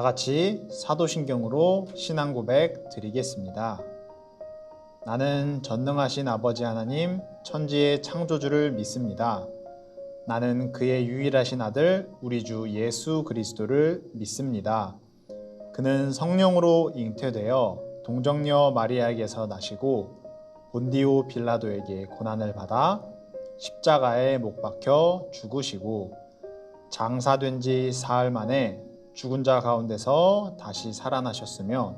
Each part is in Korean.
같이 사도신경으로 신앙 고백 드리겠습니다. 나는 전능하신 아버지 하나님 천지의 창조주를 믿습니다. 나는 그의 유일하신 아들 우리 주 예수 그리스도를 믿습니다. 그는 성령으로 잉태되어 동정녀 마리아에게서 나시고 본디오 빌라도에게 고난을 받아 십자가에 못 박혀 죽으시고 장사된 지 사흘 만에 죽은 자 가운데서 다시 살아나셨으며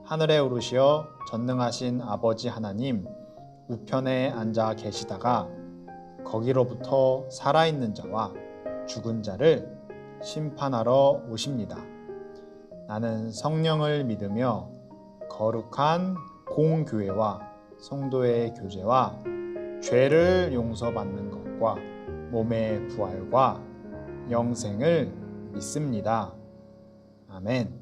하늘에 오르시어 전능하신 아버지 하나님 우편에 앉아 계시다가 거기로부터 살아있는 자와 죽은 자를 심판하러 오십니다. 나는 성령을 믿으며 거룩한 공교회와 성도의 교제와 죄를 용서받는 것과 몸의 부활과 영생을 믿습니다. 아멘.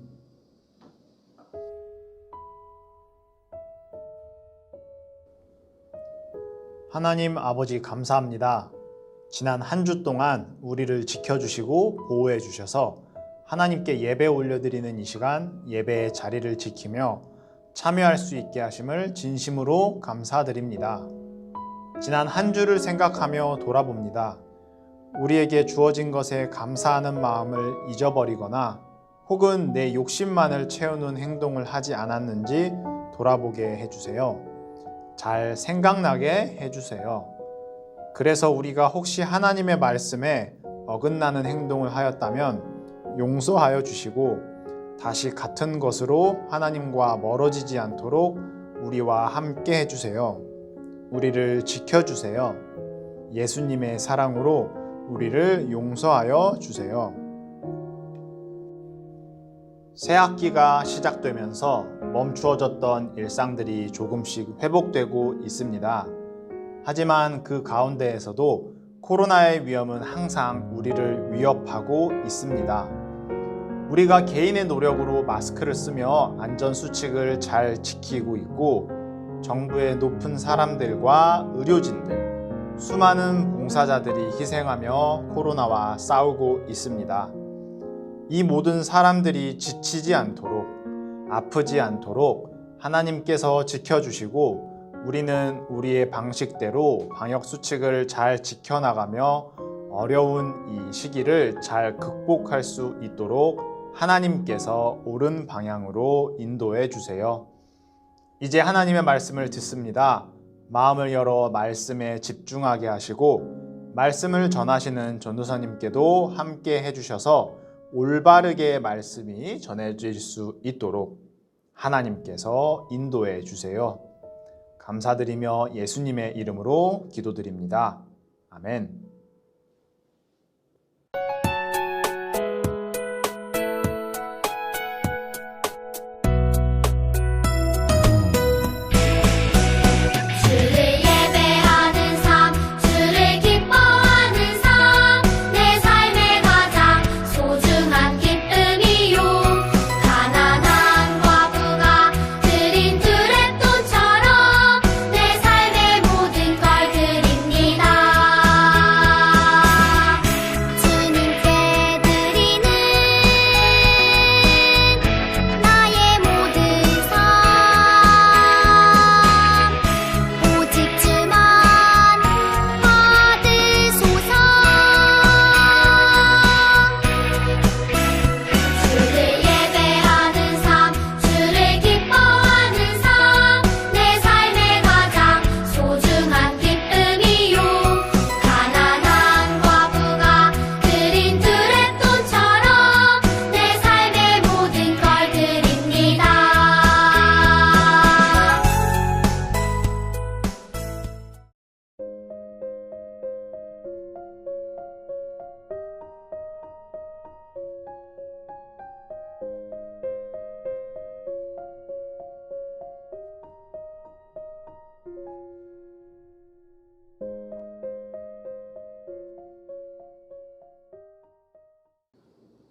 하나님 아버지 감사합니다. 지난 한 주 동안 우리를 지켜주시고 보호해 주셔서 하나님께 예배 올려드리는 이 시간 예배의 자리를 지키며 참여할 수 있게 하심을 진심으로 감사드립니다. 지난 한 주를 생각하며 돌아봅니다. 우리에게 주어진 것에 감사하는 마음을 잊어버리거나 혹은 내 욕심만을 채우는 행동을 하지 않았는지 돌아보게 해주세요. 잘 생각나게 해주세요. 그래서 우리가 혹시 하나님의 말씀에 어긋나는 행동을 하였다면 용서하여 주시고 다시 같은 것으로 하나님과 멀어지지 않도록 우리와 함께 해주세요. 우리를 지켜주세요. 예수님의 사랑으로 우리를 용서하여 주세요. 새 학기가 시작되면서 멈추어졌던 일상들이 조금씩 회복되고 있습니다. 하지만 그 가운데에서도 코로나의 위험은 항상 우리를 위협하고 있습니다. 우리가 개인의 노력으로 마스크를 쓰며 안전수칙을 잘 지키고 있고 정부의 높은 사람들과 의료진들, 수많은 봉사자들이 희생하며 코로나와 싸우고 있습니다. 이 모든 사람들이 지치지 않도록, 아프지 않도록 하나님께서 지켜주시고 우리는 우리의 방식대로 방역수칙을 잘 지켜나가며 어려운 이 시기를 잘 극복할 수 있도록 하나님께서 옳은 방향으로 인도해 주세요. 이제 하나님의 말씀을 듣습니다. 마음을 열어 말씀에 집중하게 하시고 말씀을 전하시는 전도사님께도 함께 해주셔서 올바르게 말씀이 전해질 수 있도록 하나님께서 인도해 주세요. 감사드리며 예수님의 이름으로 기도드립니다. 아멘.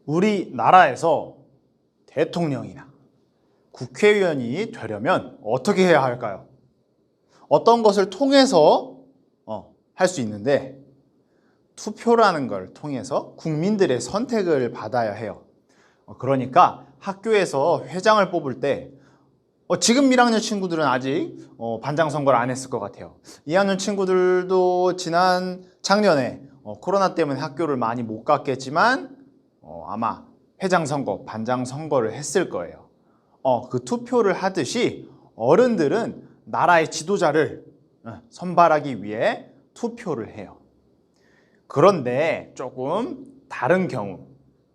우리나라에서 대통령이나 국회의원이 되려면 어떻게 해야 할까요? 어떤 것을 통해서 할 수 있는데 투표라는 걸 통해서 국민들의 선택을 받아야 해요. 그러니까 학교에서 회장을 뽑을 때 지금 1학년 친구들은 아직 반장 선거를 안 했을 것 같아요. 2학년 친구들도 작년에 코로나 때문에 학교를 많이 못 갔겠지만 아마 회장 선거, 반장 선거를 했을 거예요. 그 투표를 하듯이 어른들은 나라의 지도자를 선발하기 위해 투표를 해요. 그런데 조금 다른 경우,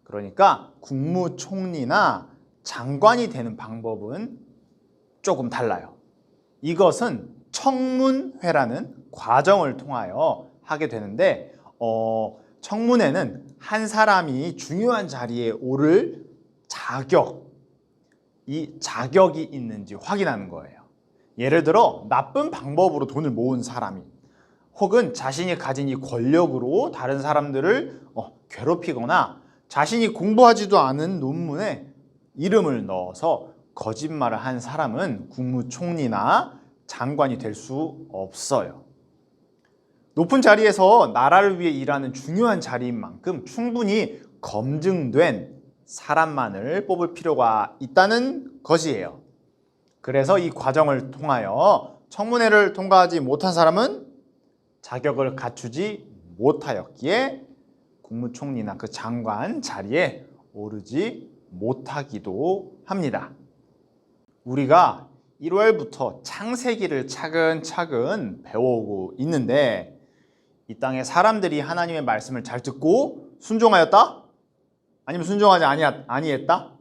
그러니까 국무총리나 장관이 되는 방법은 조금 달라요. 이것은 청문회라는 과정을 통하여 하게 되는데 청문회는 한 사람이 중요한 자리에 오를 이 자격이 있는지 확인하는 거예요. 예를 들어 나쁜 방법으로 돈을 모은 사람이 혹은 자신이 가진 이 권력으로 다른 사람들을 괴롭히거나 자신이 공부하지도 않은 논문에 이름을 넣어서 거짓말을 한 사람은 국무총리나 장관이 될 수 없어요. 높은 자리에서 나라를 위해 일하는 중요한 자리인 만큼 충분히 검증된 사람만을 뽑을 필요가 있다는 것이에요. 그래서 이 과정을 통하여 청문회를 통과하지 못한 사람은 자격을 갖추지 못하였기에 국무총리나 그 장관 자리에 오르지 못하기도 합니다. 우리가 1월부터 창세기를 차근차근 배워오고 있는데 이 땅의 사람들이 하나님의 말씀을 잘 듣고 순종하였다? 아니면 순종하지 아니했다?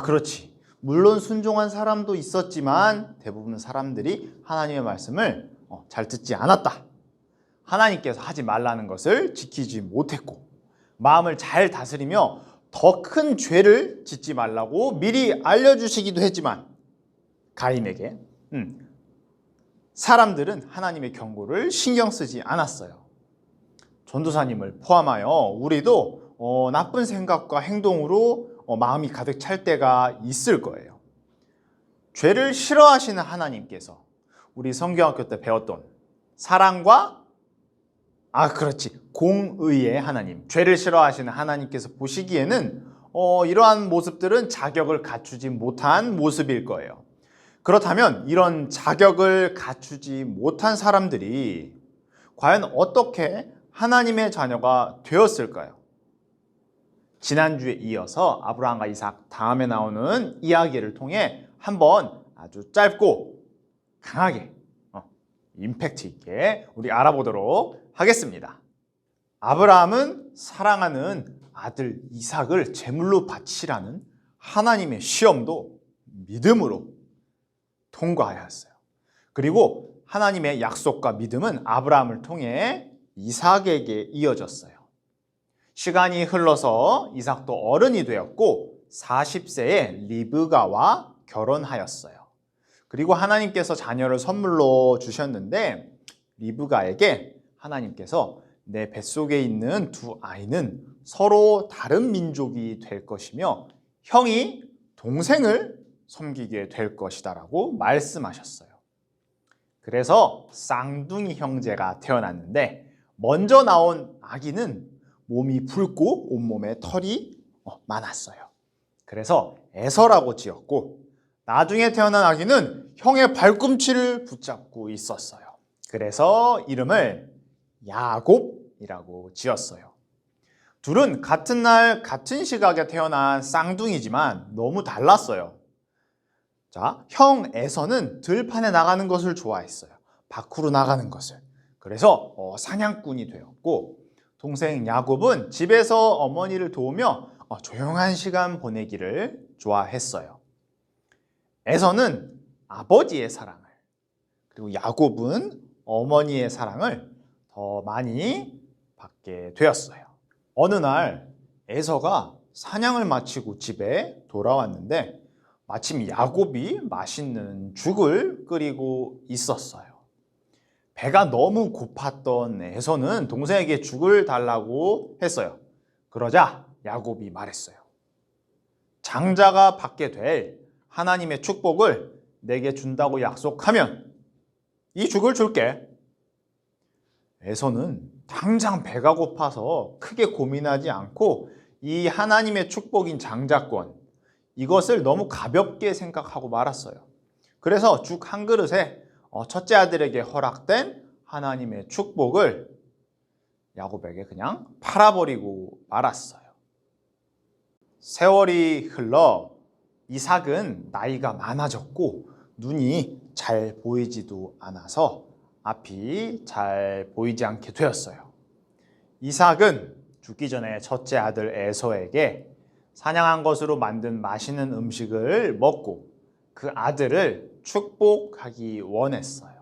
그렇지. 물론 순종한 사람도 있었지만 대부분 사람들이 하나님의 말씀을 잘 듣지 않았다. 하나님께서 하지 말라는 것을 지키지 못했고 마음을 잘 다스리며 더 큰 죄를 짓지 말라고 미리 알려주시기도 했지만 가인에게 사람들은 하나님의 경고를 신경 쓰지 않았어요. 전도사님을 포함하여 우리도 나쁜 생각과 행동으로 마음이 가득 찰 때가 있을 거예요. 죄를 싫어하시는 하나님께서 우리 성경학교 때 배웠던 사랑과 그렇지. 공의의 하나님, 죄를 싫어하시는 하나님께서 보시기에는 이러한 모습들은 자격을 갖추지 못한 모습일 거예요. 그렇다면 이런 자격을 갖추지 못한 사람들이 과연 어떻게 하나님의 자녀가 되었을까요? 지난주에 이어서 아브라함과 이삭 다음에 나오는 이야기를 통해 한번 아주 짧고 강하게 임팩트 있게 우리 알아보도록 하겠습니다. 아브라함은 사랑하는 아들 이삭을 제물로 바치라는 하나님의 시험도 믿음으로 통과하였어요. 그리고 하나님의 약속과 믿음은 아브라함을 통해 이삭에게 이어졌어요. 시간이 흘러서 이삭도 어른이 되었고 40세에 리브가와 결혼하였어요. 그리고 하나님께서 자녀를 선물로 주셨는데 리브가에게 하나님께서 내 뱃속에 있는 두 아이는 서로 다른 민족이 될 것이며 형이 동생을 섬기게 될 것이다라고 말씀하셨어요. 그래서 쌍둥이 형제가 태어났는데 먼저 나온 아기는 몸이 붉고 온몸에 털이 많았어요. 그래서 에서라고 지었고 나중에 태어난 아기는 형의 발꿈치를 붙잡고 있었어요. 그래서 이름을 야곱이라고 지었어요. 둘은 같은 날 같은 시각에 태어난 쌍둥이지만 너무 달랐어요. 자, 형 에서는 들판에 나가는 것을 좋아했어요. 밖으로 나가는 것을. 그래서 사냥꾼이 되었고 동생 야곱은 집에서 어머니를 도우며 조용한 시간 보내기를 좋아했어요. 에서는 아버지의 사랑을 그리고 야곱은 어머니의 사랑을 더 많이 받게 되었어요. 어느 날 에서가 사냥을 마치고 집에 돌아왔는데 마침 야곱이 맛있는 죽을 끓이고 있었어요. 배가 너무 고팠던 에서는 동생에게 죽을 달라고 했어요. 그러자 야곱이 말했어요. 장자가 받게 될 하나님의 축복을 내게 준다고 약속하면 이 죽을 줄게. 에서는 당장 배가 고파서 크게 고민하지 않고 이 하나님의 축복인 장자권, 이것을 너무 가볍게 생각하고 말았어요. 그래서 죽 한 그릇에 첫째 아들에게 허락된 하나님의 축복을 야곱에게 그냥 팔아버리고 말았어요. 세월이 흘러 이삭은 나이가 많아졌고 눈이 잘 보이지도 않아서 앞이 잘 보이지 않게 되었어요. 이삭은 죽기 전에 첫째 아들 에서에게 사냥한 것으로 만든 맛있는 음식을 먹고 그 아들을 축복하기 원했어요.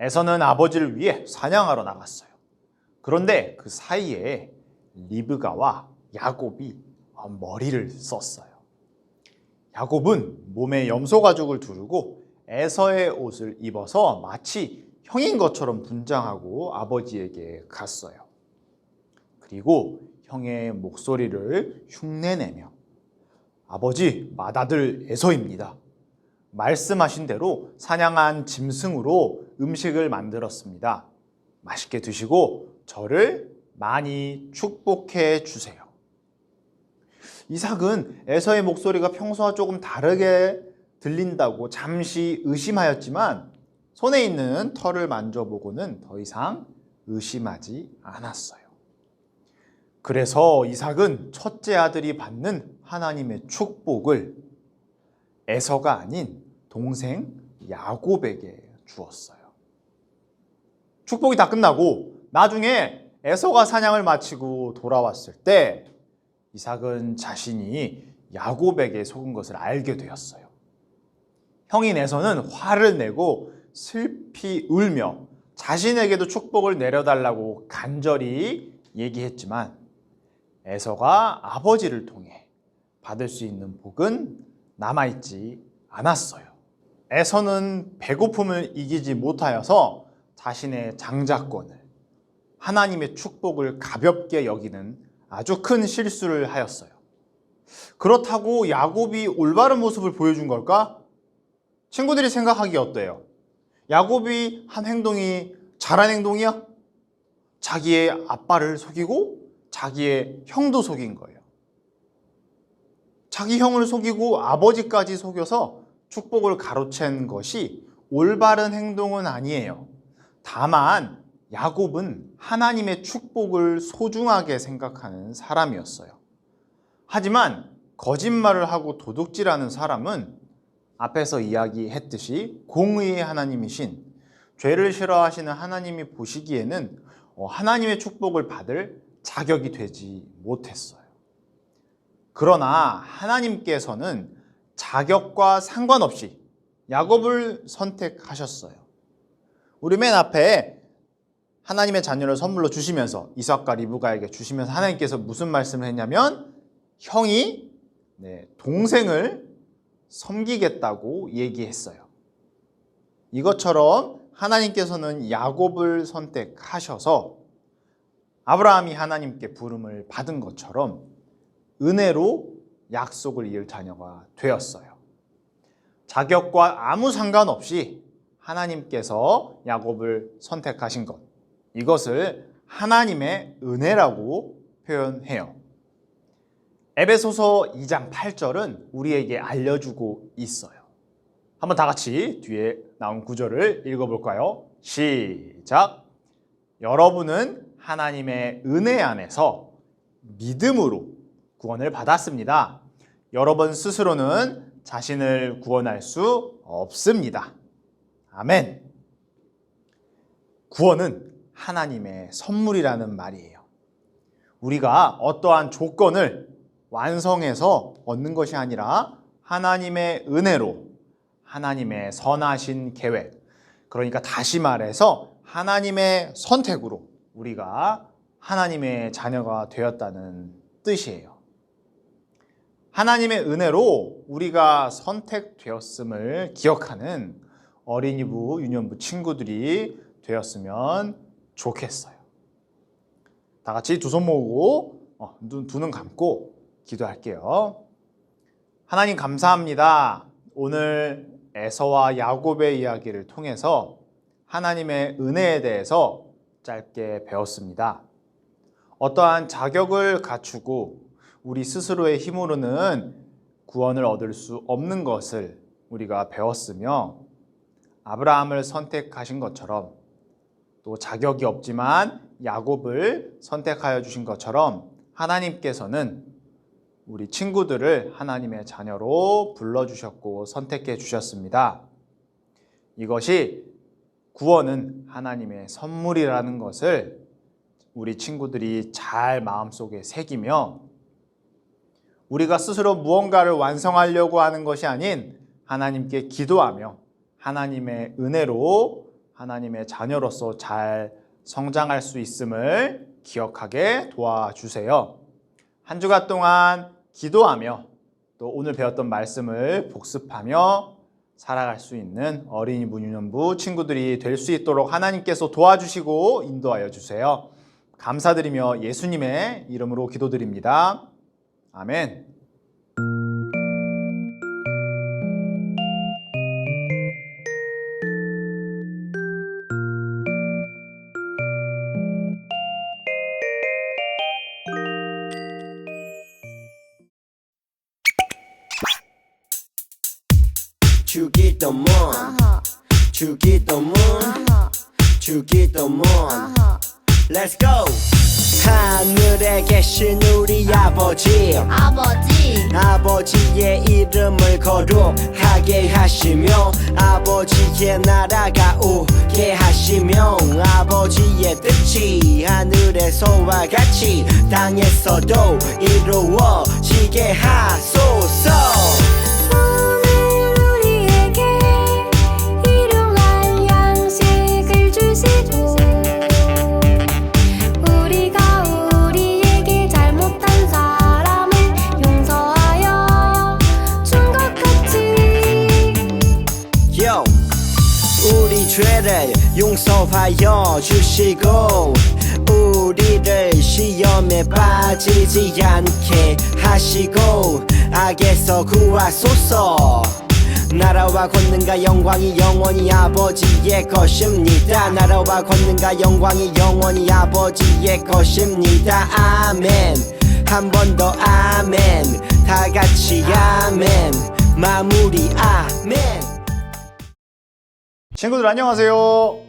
에서는 아버지를 위해 사냥하러 나갔어요. 그런데 그 사이에 리브가와 야곱이 머리를 썼어요. 야곱은 몸에 염소 가죽을 두르고 에서의 옷을 입어서 마치 형인 것처럼 분장하고 아버지에게 갔어요. 그리고 형의 목소리를 흉내내며 아버지, 맏아들 에서입니다. 말씀하신 대로 사냥한 짐승으로 음식을 만들었습니다. 맛있게 드시고 저를 많이 축복해 주세요. 이삭은 에서의 목소리가 평소와 조금 다르게 들린다고 잠시 의심하였지만 손에 있는 털을 만져보고는 더 이상 의심하지 않았어요. 그래서 이삭은 첫째 아들이 받는 하나님의 축복을 에서가 아닌 동생 야곱에게 주었어요. 축복이 다 끝나고 나중에 에서가 사냥을 마치고 돌아왔을 때 이삭은 자신이 야곱에게 속은 것을 알게 되었어요. 형인 에서는 화를 내고 슬피 울며 자신에게도 축복을 내려달라고 간절히 얘기했지만 에서가 아버지를 통해 받을 수 있는 복은 남아있지 않았어요. 에서는 배고픔을 이기지 못하여서 자신의 장자권을, 하나님의 축복을 가볍게 여기는 아주 큰 실수를 하였어요. 그렇다고 야곱이 올바른 모습을 보여준 걸까? 친구들이 생각하기 어때요? 야곱이 한 행동이 잘한 행동이야? 자기의 아빠를 속이고 자기의 형도 속인 거예요. 자기 형을 속이고 아버지까지 속여서 축복을 가로챈 것이 올바른 행동은 아니에요. 다만 야곱은 하나님의 축복을 소중하게 생각하는 사람이었어요. 하지만 거짓말을 하고 도둑질하는 사람은 앞에서 이야기했듯이 공의의 하나님이신 죄를 싫어하시는 하나님이 보시기에는 하나님의 축복을 받을 자격이 되지 못했어요. 그러나 하나님께서는 자격과 상관없이 야곱을 선택하셨어요. 우리 맨 앞에 하나님의 자녀를 선물로 주시면서 이삭과 리브가에게 주시면서 하나님께서 무슨 말씀을 했냐면 형이 동생을 섬기겠다고 얘기했어요. 이것처럼 하나님께서는 야곱을 선택하셔서 아브라함이 하나님께 부름을 받은 것처럼 은혜로 약속을 이을 자녀가 되었어요. 자격과 아무 상관없이 하나님께서 야곱을 선택하신 것, 이것을 하나님의 은혜라고 표현해요. 에베소서 2장 8절은 우리에게 알려주고 있어요. 한번 다 같이 뒤에 나온 구절을 읽어볼까요? 시작! 여러분은 하나님의 은혜 안에서 믿음으로 구원을 받았습니다. 여러분 스스로는 자신을 구원할 수 없습니다. 아멘. 구원은 하나님의 선물이라는 말이에요. 우리가 어떠한 조건을 완성해서 얻는 것이 아니라 하나님의 은혜로, 하나님의 선하신 계획, 그러니까 다시 말해서 하나님의 선택으로 우리가 하나님의 자녀가 되었다는 뜻이에요. 하나님의 은혜로 우리가 선택되었음을 기억하는 어린이부, 유년부 친구들이 되었으면 좋겠어요. 다 같이 두 손 모으고 두 눈 감고 기도할게요. 하나님 감사합니다. 오늘 에서와 야곱의 이야기를 통해서 하나님의 은혜에 대해서 짧게 배웠습니다. 어떠한 자격을 갖추고 우리 스스로의 힘으로는 구원을 얻을 수 없는 것을 우리가 배웠으며 아브라함을 선택하신 것처럼 또 자격이 없지만 야곱을 선택하여 주신 것처럼 하나님께서는 우리 친구들을 하나님의 자녀로 불러주셨고 선택해 주셨습니다. 이것이 구원은 하나님의 선물이라는 것을 우리 친구들이 잘 마음속에 새기며 우리가 스스로 무언가를 완성하려고 하는 것이 아닌 하나님께 기도하며 하나님의 은혜로 하나님의 자녀로서 잘 성장할 수 있음을 기억하게 도와주세요. 한 주간 동안 기도하며 또 오늘 배웠던 말씀을 복습하며 살아갈 수 있는 어린이 문유년부 친구들이 될 수 있도록 하나님께서 도와주시고 인도하여 주세요. 감사드리며 예수님의 이름으로 기도드립니다. 아멘. 주기도문 주기도문 주기도문 Let's go! 하늘에 계신 우리 아버지의 이름을 거룩하게 하시며 아버지의 나라가 오게 하시며 아버지의 뜻이 하늘에서와 같이 땅에서도 이루어지게 하소서. 우리 죄를 용서하여 주시고 우리를 시험에 빠지지 않게 하시고 악에서 구하소서. 나라와 권능과 영광이 영원히 아버지의 것입니다. 나라와 권능과 영광이 영원히 아버지의 것입니다. 아멘. 한 번 더 아멘. 다 같이 아멘. 마무리 아멘. 친구들 안녕하세요.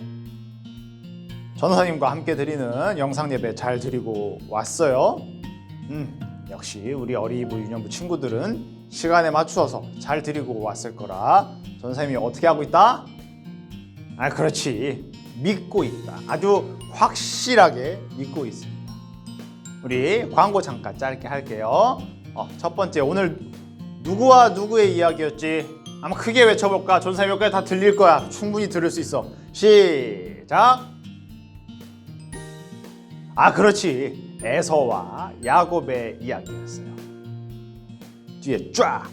전도사님과 함께 드리는 영상 예배 잘 드리고 왔어요. 역시 우리 어린이부 유년부 친구들은 시간에 맞추어서 잘 드리고 왔을 거라 전도사님이 어떻게 하고 있다? 그렇지, 믿고 있다. 아주 확실하게 믿고 있습니다. 우리 광고 잠깐 짧게 할게요. 첫 번째, 오늘 누구와 누구의 이야기였지? 한번 크게 외쳐볼까? 전도사님 몇 가지 다 들릴 거야. 충분히 들을 수 있어. 시작! 그렇지. 에서와 야곱의 이야기였어요. 뒤에 쫙!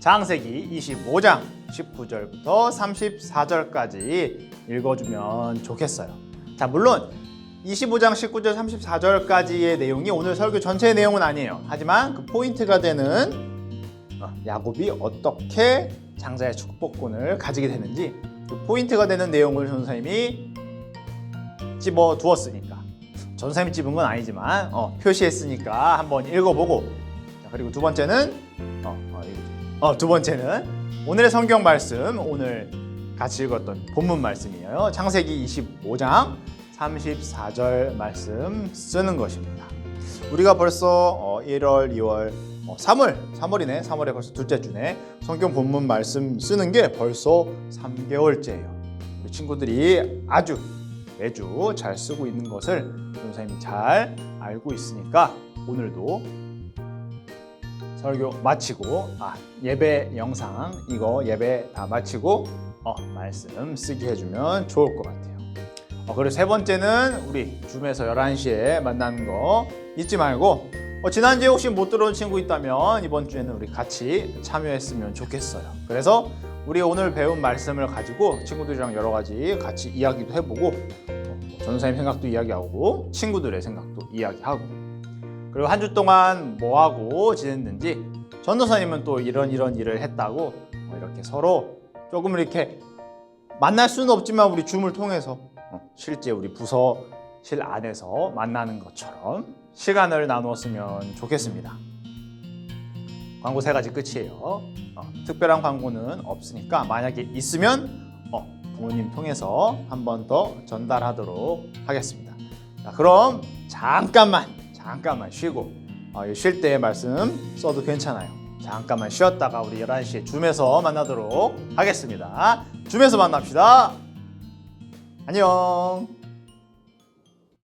창세기 25장 19절부터 34절까지 읽어주면 좋겠어요. 자, 물론 25장 19절 34절까지의 내용이 오늘 설교 전체의 내용은 아니에요. 하지만 그 포인트가 되는 야곱이 어떻게 장자의 축복권을 가지게 되는지 그 포인트가 되는 내용을 전도사님이 집어 두었으니까, 전도사님이 집은 건 아니지만 표시했으니까 한번 읽어보고, 자, 그리고 두 번째는 오늘의 성경 말씀, 오늘 같이 읽었던 본문 말씀이에요. 창세기 25장 34절 말씀 쓰는 것입니다. 우리가 벌써 1월, 2월, 3월이네. 3월에 벌써 둘째 주네. 성경 본문 말씀 쓰는 게 벌써 3개월째예요. 우리 친구들이 아주 매주 잘 쓰고 있는 것을 전도사님이 잘 알고 있으니까 오늘도 설교 마치고 예배 영상 이거 예배 다 마치고 말씀 쓰게 해주면 좋을 것 같아요. 그리고 세 번째는 우리 줌에서 11시에 만나는 거 잊지 말고, 지난주에 혹시 못 들어온 친구 있다면 이번 주에는 우리 같이 참여했으면 좋겠어요. 그래서 우리 오늘 배운 말씀을 가지고 친구들이랑 여러 가지 같이 이야기도 해보고, 전도사님 생각도 이야기하고 친구들의 생각도 이야기하고, 그리고 한 주 동안 뭐하고 지냈는지, 전도사님은 또 이런 일을 했다고 이렇게 서로 조금 이렇게 만날 수는 없지만 우리 줌을 통해서 실제 우리 부서실 안에서 만나는 것처럼 시간을 나누었으면 좋겠습니다. 광고 3가지 끝이에요. 특별한 광고는 없으니까 만약에 있으면 부모님 통해서 한 번 더 전달하도록 하겠습니다. 자, 그럼 잠깐만 쉬고 쉴 때 말씀 써도 괜찮아요. 잠깐만 쉬었다가 우리 11시에 줌에서 만나도록 하겠습니다. 줌에서 만납시다. 안녕.